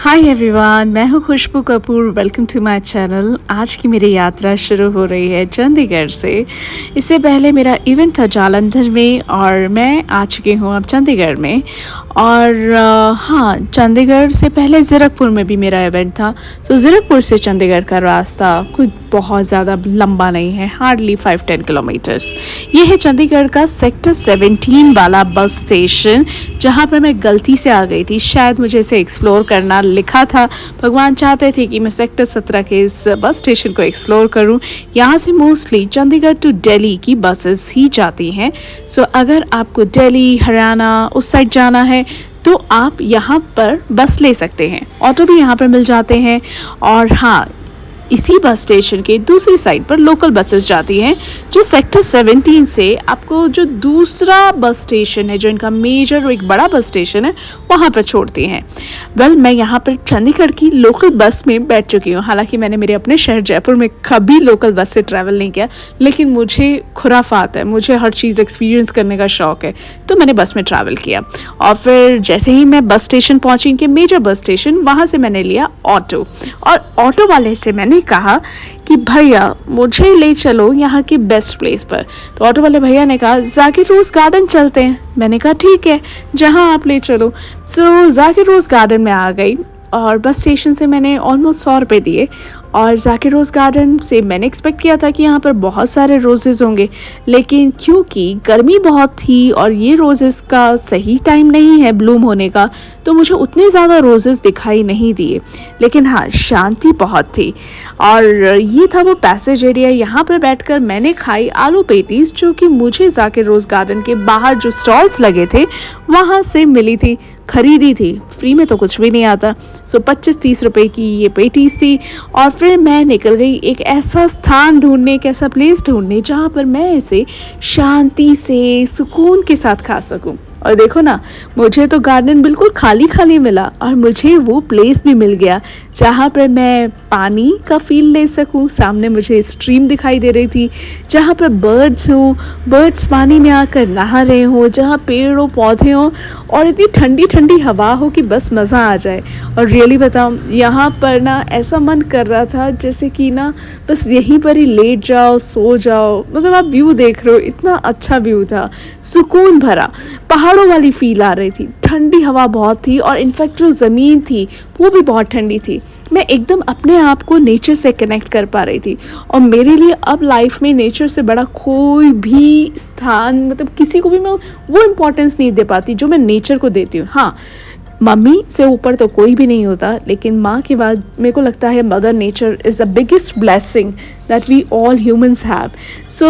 हाय everyone, मैं हूँ Khushboo Kapoor. Welcome to my channel. आज की मेरी यात्रा शुरू हो रही है चंडीगढ़ से। इससे पहले मेरा इवेंट था जालंधर में और मैं आ चुकी हूँ अब चंडीगढ़ में। और हाँ, चंडीगढ़ से पहले ज़ीरकपुर में भी मेरा इवेंट था। सो ज़ीरकपुर से चंडीगढ़ का रास्ता कुछ बहुत ज़्यादा लंबा नहीं है, हार्डली 5-10 किलोमीटर्स। ये है चंडीगढ़ का सेक्टर 17 वाला बस स्टेशन, जहाँ पर मैं गलती से आ गई थी। शायद मुझे इसे एक्सप्लोर करना लिखा था, भगवान चाहते थे कि मैं सेक्टर 17 के इस बस स्टेशन को एक्सप्लोर करूं। यहाँ से मोस्टली चंडीगढ़ टू दिल्ली की बसेस ही जाती हैं। सो अगर आपको दिल्ली, हरियाणा उस साइड जाना है तो आप यहाँ पर बस ले सकते हैं। ऑटो भी यहाँ पर मिल जाते हैं। और हाँ, इसी बस स्टेशन के दूसरी साइड पर लोकल बसेस जाती हैं, जो सेक्टर 17 से आपको जो दूसरा बस स्टेशन है, जो इनका मेजर और एक बड़ा बस स्टेशन है, वहाँ पर छोड़ती हैं। मैं यहाँ पर चंडीगढ़ की लोकल बस में बैठ चुकी हूँ। हालांकि मैंने मेरे अपने शहर जयपुर में कभी लोकल बस से ट्रैवल नहीं किया, लेकिन मुझे खुराफात है, मुझे हर चीज़ एक्सपीरियंस करने का शौक़ है, तो मैंने बस में ट्रैवल किया। और फिर जैसे ही मैं बस स्टेशन पहुँची, इनके मेजर बस स्टेशन, वहाँ से मैंने लिया ऑटो। और ऑटो वाले से मैंने कहा कि भैया मुझे ले चलो यहाँ के बेस्ट प्लेस पर। तो ऑटो वाले भैया ने कहा जाकिर रोज़ गार्डन चलते हैं। मैंने कहा ठीक है, जहाँ आप ले चलो। सो जाकिर रोज़ गार्डन में आ गई और बस स्टेशन से मैंने ऑलमोस्ट 100 रुपये दिए। और जाकिर रोज़ गार्डन से मैंने एक्सपेक्ट किया था कि यहाँ पर बहुत सारे रोजेज़ होंगे, लेकिन क्योंकि गर्मी बहुत थी और ये रोजेज़ का सही टाइम नहीं है ब्लूम होने का, तो मुझे उतने ज़्यादा रोजेज़ दिखाई नहीं दिए। लेकिन हाँ, शांति बहुत थी। और ये था वो पैसेज एरिया। यहाँ पर बैठकर मैंने खाई आलू पेटीज, जो कि मुझे जाकिर रोज़ गार्डन के बाहर जो स्टॉल्स लगे थे वहाँ से मिली थी, खरीदी थी। फ्री में तो कुछ भी नहीं आता। सो 25-30 रुपए की ये पेटीज थी। और फिर मैं निकल गई एक ऐसा स्थान ढूंढने, एक ऐसा प्लेस ढूंढने जहाँ पर मैं इसे शांति से सुकून के साथ खा सकूं। और देखो ना, मुझे तो गार्डन बिल्कुल खाली खाली मिला और मुझे वो प्लेस भी मिल गया जहाँ पर मैं पानी का फील ले सकूं। सामने मुझे स्ट्रीम दिखाई दे रही थी, जहाँ पर बर्ड्स हो, बर्ड्स पानी में आकर नहा रहे हो, जहाँ पेड़ हो, पौधे हो और इतनी ठंडी ठंडी हवा हो कि बस मज़ा आ जाए। और रियली बताऊँ, यहाँ पर ना ऐसा मन कर रहा था जैसे कि ना बस यहीं पर ही लेट जाओ, सो जाओ। मतलब आप व्यू देख रहे हो, इतना अच्छा व्यू था, सुकून भरा, पहाड़ों वाली फील आ रही थी, ठंडी हवा बहुत थी और इनफैक्ट जो ज़मीन थी वो भी बहुत ठंडी थी। मैं एकदम अपने आप को नेचर से कनेक्ट कर पा रही थी। और मेरे लिए अब लाइफ में नेचर से बड़ा कोई भी स्थान, मतलब किसी को भी मैं वो इम्पोर्टेंस नहीं दे पाती जो मैं नेचर को देती हूँ। हाँ, मम्मी से ऊपर तो कोई भी नहीं होता, लेकिन माँ के बाद मेरे को लगता है mother nature is the biggest blessing that we all humans have. So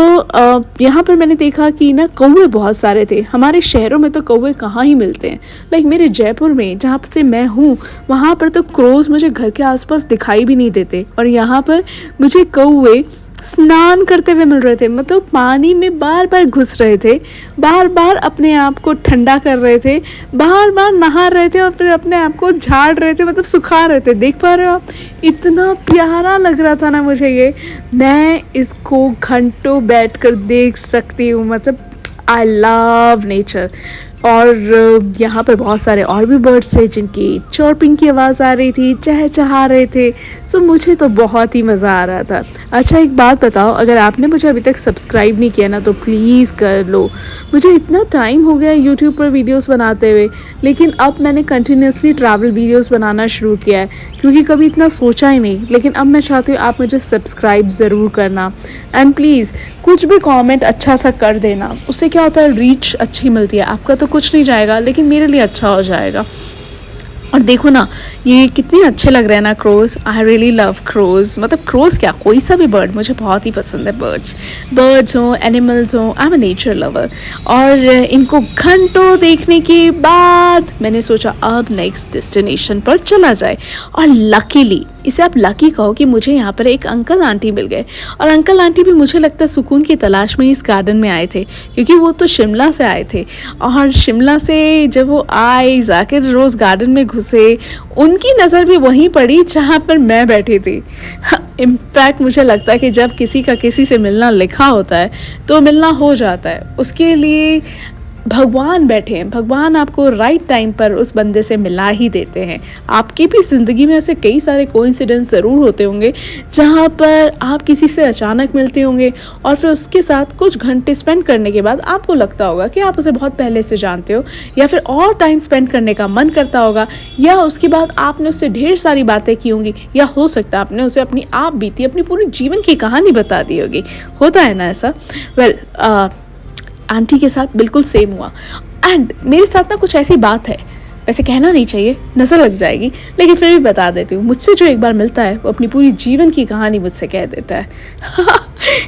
यहाँ पर मैंने देखा कि ना कौवे बहुत सारे थे। हमारे शहरों में तो कौवे कहाँ ही मिलते हैं। लाइक मेरे जयपुर में जहाँ से मैं हूँ, वहाँ पर तो क्रोज मुझे घर के आसपास दिखाई भी नहीं देते, और यहाँ पर मुझे कौवे स्नान करते हुए मिल रहे थे। मतलब पानी में बार बार घुस रहे थे, बार बार अपने आप को ठंडा कर रहे थे, बार बार नहा रहे थे और फिर अपने आप को झाड़ रहे थे, मतलब सुखा रहे थे। देख पा रहे हो आप, इतना प्यारा लग रहा था ना मुझे ये। मैं इसको घंटों बैठकर देख सकती हूँ। मतलब आई लव नेचर। और यहाँ पर बहुत सारे और भी बर्ड्स थे जिनकी चर्पिंग की आवाज़ आ रही थी, चहचहा रहे थे। सो मुझे तो बहुत ही मज़ा आ रहा था। अच्छा, एक बात बताओ, अगर आपने मुझे अभी तक सब्सक्राइब नहीं किया ना तो प्लीज़ कर लो। मुझे इतना टाइम हो गया यूट्यूब पर वीडियोस बनाते हुए, लेकिन अब मैंने कंटिन्यूसली ट्रैवल वीडियोस बनाना शुरू किया है, क्योंकि कभी इतना सोचा ही नहीं। लेकिन अब मैं चाहती हूँ आप मुझे सब्सक्राइब ज़रूर करना, एंड प्लीज़ कुछ भी कमेंट अच्छा सा कर देना। उससे क्या होता है, रीच अच्छी मिलती है। आपका तो कुछ नहीं जाएगा, लेकिन मेरे लिए अच्छा हो जाएगा। और देखो ना, ये कितने अच्छे लग रहे हैं ना crows. I really love crows. मतलब क्रोज क्या, कोई सा भी बर्ड मुझे बहुत ही पसंद है। बर्ड्स हो, एनिमल्स हो, I am a nature lover. और इनको घंटों देखने के बाद मैंने सोचा अब नेक्स्ट डेस्टिनेशन पर चला जाए। और लकीली, इसे आप लकी कहो कि मुझे यहाँ पर एक अंकल आंटी मिल गए। और अंकल आंटी भी मुझे लगता है सुकून की तलाश में इस गार्डन में आए थे, क्योंकि वो तो शिमला से आए थे। और शिमला से जब वो आए, जाकिर रोज़ गार्डन में घुसे, उनकी नज़र भी वहीं पड़ी जहाँ पर मैं बैठी थी। इनफैक्ट मुझे लगता है कि जब किसी का किसी से मिलना लिखा होता है तो मिलना हो जाता है। उसके लिए भगवान बैठे हैं, भगवान आपको राइट टाइम पर उस बंदे से मिला ही देते हैं। आपकी भी ज़िंदगी में ऐसे कई सारे कोइंसिडेंस ज़रूर होते होंगे जहाँ पर आप किसी से अचानक मिलते होंगे और फिर उसके साथ कुछ घंटे स्पेंड करने के बाद आपको लगता होगा कि आप उसे बहुत पहले से जानते हो, या फिर और टाइम स्पेंड करने का मन करता होगा, या उसके बाद आपने उससे ढेर सारी बातें की होंगी, या हो सकता है आपने उसे अपनी आप बीती अपनी पूरी जीवन की कहानी बता दी होगी। होता है ना ऐसा? वेल, आंटी के साथ बिल्कुल सेम हुआ। एंड मेरे साथ ना कुछ ऐसी बात है, वैसे कहना नहीं चाहिए, नज़र लग जाएगी, लेकिन फिर भी बता देती हूँ। मुझसे जो एक बार मिलता है वो अपनी पूरी जीवन की कहानी मुझसे कह देता है।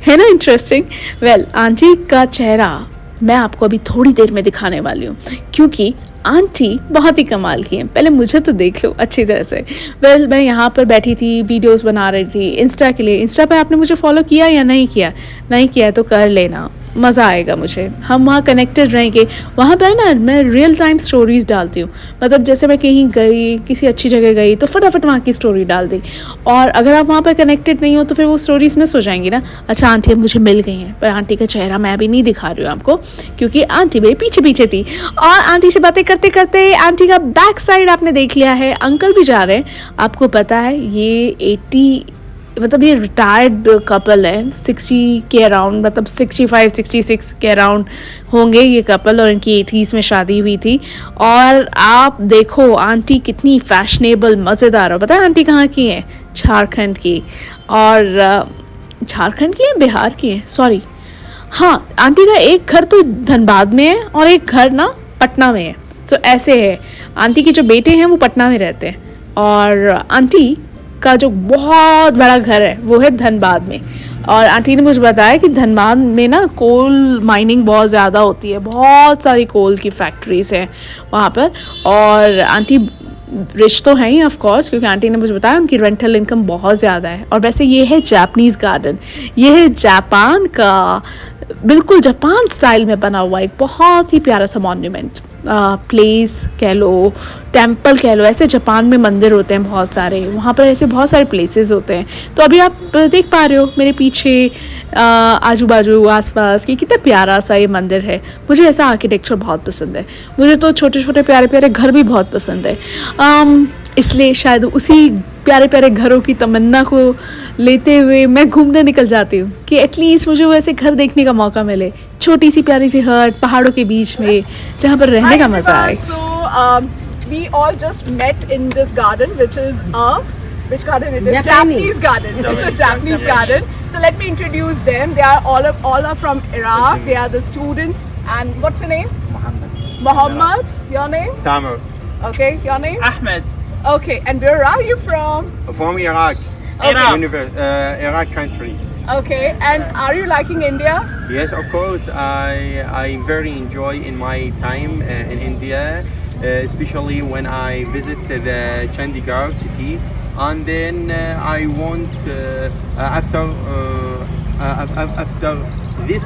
है ना इंटरेस्टिंग? वेल, आंटी का चेहरा मैं आपको अभी थोड़ी देर में दिखाने वाली हूँ, क्योंकि आंटी बहुत ही कमाल की हैं। पहले मुझे तो देख लो अच्छी तरह से। वेल, मैं यहाँ पर बैठी थी, वीडियोस बना रही थी इंस्टा के लिए। इंस्टा पे आपने मुझे फॉलो किया या नहीं किया? नहीं किया है तो कर लेना, मज़ा आएगा मुझे, हम वहाँ कनेक्टेड रहेंगे। वहाँ पर ना मैं रियल टाइम स्टोरीज़ डालती हूँ, मतलब जैसे मैं कहीं गई, किसी अच्छी जगह गई तो फटाफट वहाँ की स्टोरी डाल दी। और अगर आप वहाँ पर कनेक्टेड नहीं हो तो फिर वो स्टोरीज मिस हो जाएंगी ना। अच्छा, आंटी अब मुझे मिल गई हैं, पर आंटी का चेहरा मैं अभी नहीं दिखा रही हूँ आपको, क्योंकि आंटी मेरे पीछे पीछे थी। और आंटी से बातें करते करते आंटी का बैक साइड आपने देख लिया है, अंकल भी जा रहे हैं। आपको पता है ये 80 मतलब ये रिटायर्ड कपल है, 60 के अराउंड, मतलब 65-66 के अराउंड होंगे ये कपल, और इनकी 80s में शादी हुई थी। और आप देखो आंटी कितनी फैशनेबल, मज़ेदार। और पता है आंटी कहाँ की है? झारखंड की। और झारखंड की है, बिहार की है, सॉरी। हाँ, आंटी का एक घर तो धनबाद में है और एक घर ना पटना में है। सो ऐसे है, आंटी के जो बेटे हैं वो पटना में रहते हैं, और आंटी का जो बहुत बड़ा घर है वो है धनबाद में। और आंटी ने मुझे बताया कि धनबाद में ना कोल माइनिंग बहुत ज़्यादा होती है, बहुत सारी कोल की फैक्ट्रीज हैं वहाँ पर। और आंटी रिच तो हैं ही ऑफ कोर्स, क्योंकि आंटी ने मुझे बताया उनकी रेंटल इनकम बहुत ज़्यादा है। और वैसे ये है जापानीज़ गार्डन, ये है जापान का, बिल्कुल जापान स्टाइल में बना हुआ एक बहुत ही प्यारा सा मॉन्यूमेंट, प्लेस कह लो, टेम्पल कह लो। ऐसे जापान में मंदिर होते हैं बहुत सारे, वहाँ पर ऐसे बहुत सारे प्लेसेस होते हैं। तो अभी आप देख पा रहे हो मेरे पीछे आजू बाजू आसपास कि कितना प्यारा सा ये मंदिर है। मुझे ऐसा आर्किटेक्चर बहुत पसंद है, मुझे तो छोटे छोटे प्यारे प्यारे घर भी बहुत पसंद है। इसलिए शायद उसी प्यारे प्यारे घरों की तमन्ना को लेते हुए मैं घूमने निकल जाती हूँ कि एटलीस्ट मुझे वो ऐसे घर देखने का मौका मिले, छोटी सी प्यारी सी हट पहाड़ों के बीच में, जहाँ पर रहने का मज़ा आए। We all just met in this garden, which is which garden it is? Japanese garden. It's a Japanese garden. So let me introduce them. They are all are from Iraq. They are the students. And what's your name? Mohammed. Your name? Samar. Okay. Your name? Ahmed. Okay. And where are you from? From Iraq. Iraq. Iraq country. Okay. And are you liking India? Yes, of course. I very enjoy in my time in India, especially when I visit the Chandigarh city, and then I want after this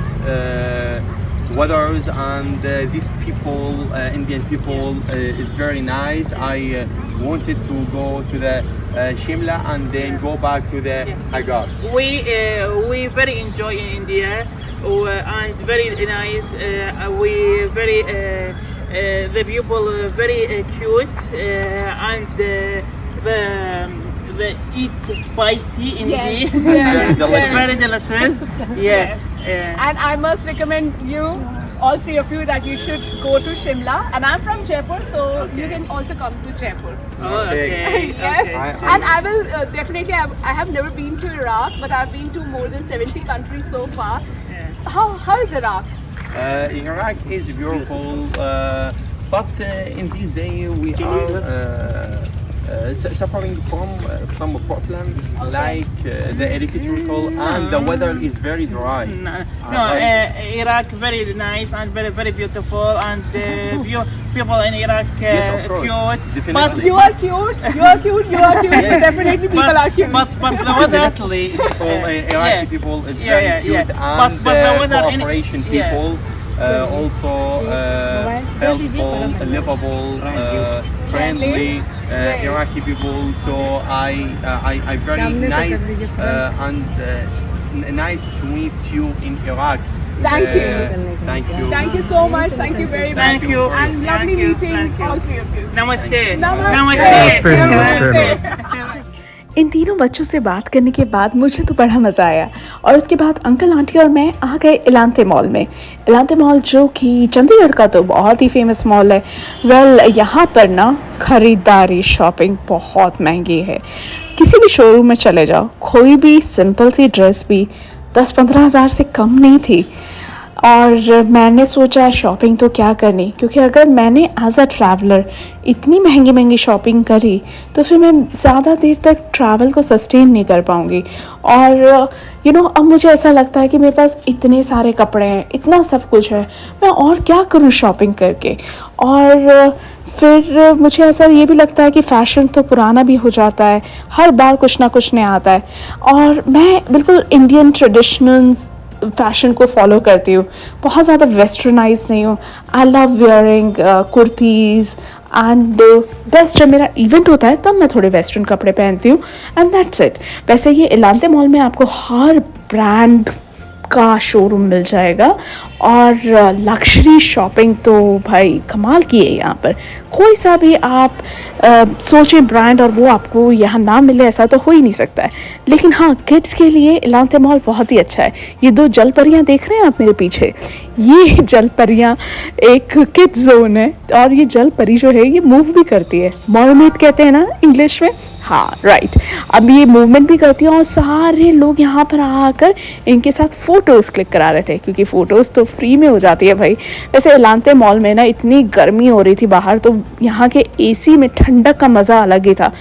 weathers and these people, Indian people, is very nice. I wanted to go to the Shimla and then go back to the Hagar. We very enjoy in India and very nice. We very the people very cute and the eat spicy indeed. Yes. Delicious. Very delicious. Yes. And I must recommend you, all three of you, that you should go to Shimla. And I'm from Jaipur, so you can also come to Jaipur. Oh, okay. Yes. I- And I will definitely. I have never been to Iraq, but I've been to more than 70 countries so far. How is Iraq? Iraq is beautiful, but in these days we are suffering from some problem like the electrical and the weather is very dry. No, Iraq very nice and very very beautiful, and people in Iraq Yes, of course. cute. Definitely. But You are cute. You are cute. You are cute. So definitely people are cute. but the weather. Definitely, people, Iraqi Yeah. people is Yeah, very yeah, cute, yeah. and But the weather in- cooperation yeah. people. Also helpful, livable, friendly Iraqi people. So I very nice and nice to meet you in Iraq. Thank you. Thank you. Thank you so much. Thank you very much. Thank you. And lovely Thank you. meeting Thank you. all three of you. Namaste. Namaste. नमस्ते। इन तीनों बच्चों से बात करने के बाद मुझे तो बड़ा मज़ा आया और उसके बाद अंकल आंटी और मैं आ गए इलांते मॉल में। इलांते मॉल जो कि चंडीगढ़ का तो बहुत ही फेमस मॉल है। यहाँ पर ना ख़रीदारी शॉपिंग बहुत महंगी है। किसी भी शोरूम में चले जाओ, कोई भी सिंपल सी ड्रेस भी 10-15 हज़ार से कम नहीं थी। और मैंने सोचा शॉपिंग तो क्या करनी, क्योंकि अगर मैंने एज अ ट्रैवलर इतनी महंगी महंगी शॉपिंग करी तो फिर मैं ज़्यादा देर तक ट्रैवल को सस्टेन नहीं कर पाऊँगी। और अब मुझे ऐसा लगता है कि मेरे पास इतने सारे कपड़े हैं, इतना सब कुछ है, मैं और क्या करूँ शॉपिंग करके। और फिर मुझे ऐसा ये भी लगता है कि फ़ैशन तो पुराना भी हो जाता है, हर बार कुछ ना कुछ नया आता है। और मैं बिल्कुल इंडियन ट्रेडिशनल फ़ैशन को फॉलो करती हूँ, बहुत ज़्यादा वेस्टर्नाइज नहीं हूँ। I love wearing kurtis and बस जब मेरा इवेंट होता है तब मैं थोड़े वेस्टर्न कपड़े पहनती हूँ एंड दैट्स इट। वैसे ये इलांते मॉल में आपको हर ब्रांड का शोरूम मिल जाएगा और लग्जरी शॉपिंग तो भाई कमाल की है यहाँ पर। कोई सा भी आप सोचें ब्रांड और वो आपको यहाँ ना मिले ऐसा तो हो ही नहीं सकता है। लेकिन हाँ, किड्स के लिए इलांते मॉल बहुत ही अच्छा है। ये 2 जल परियाँ देख रहे हैं आप मेरे पीछे, ये जल परियाँ एक किड जोन है और ये जल परी जो है ये मूव भी करती है, मरमेड कहते हैं ना इंग्लिश में। हाँ राइट, अब ये मूवमेंट भी करती है और सारे लोग यहाँ पर आकर इनके साथ फ़ोटोज़ क्लिक करा रहे थे, क्योंकि फ़ोटोज़ तो फ्री में हो जाती है भाई। वैसे इलांते मॉल में ना इतनी गर्मी हो रही थी बाहर, तो यहाँ के एसी में ठंडक का मज़ा अलग ही था।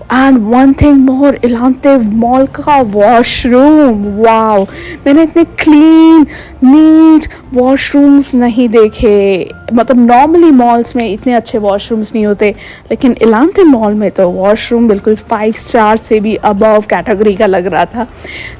And one thing more, Elante mall का वॉशरूम, वाओ, मैंने इतने क्लीन नीट वॉशरूम्स नहीं देखे। मतलब नॉर्मली मॉल्स में इतने अच्छे वॉशरूम्स नहीं होते, लेकिन इलांते मॉल में तो वॉशरूम बिल्कुल 5 स्टार से भी अबव कैटेगरी का लग रहा था।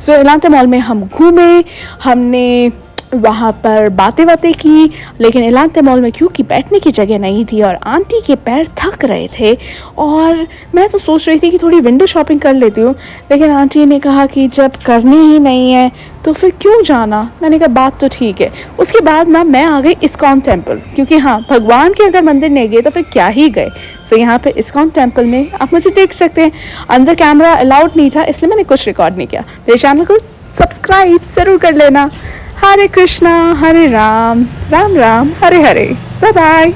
सो इलांते मॉल में हम घूमे, हमने वहाँ पर बातें की, लेकिन इलांते मॉल में क्योंकि बैठने की जगह नहीं थी और आंटी के पैर थक रहे थे और मैं तो सोच रही थी कि थोड़ी विंडो शॉपिंग कर लेती हूँ, लेकिन आंटी ने कहा कि जब करनी ही नहीं है तो फिर क्यों जाना। मैंने कहा बात तो ठीक है। उसके बाद ना मैं आ गई इस्कॉन टेम्पल, क्योंकि हाँ, भगवान के अगर मंदिर नहीं गए तो फिर क्या ही गए। सो यहाँ पे इस्कॉन टेम्पल में आप मुझे देख सकते हैं। अंदर कैमरा अलाउड नहीं था इसलिए मैंने कुछ रिकॉर्ड नहीं किया। मेरे चैनल को सब्सक्राइब ज़रूर कर लेना। हरे कृष्णा हरे राम, राम राम हरे हरे। Bye bye.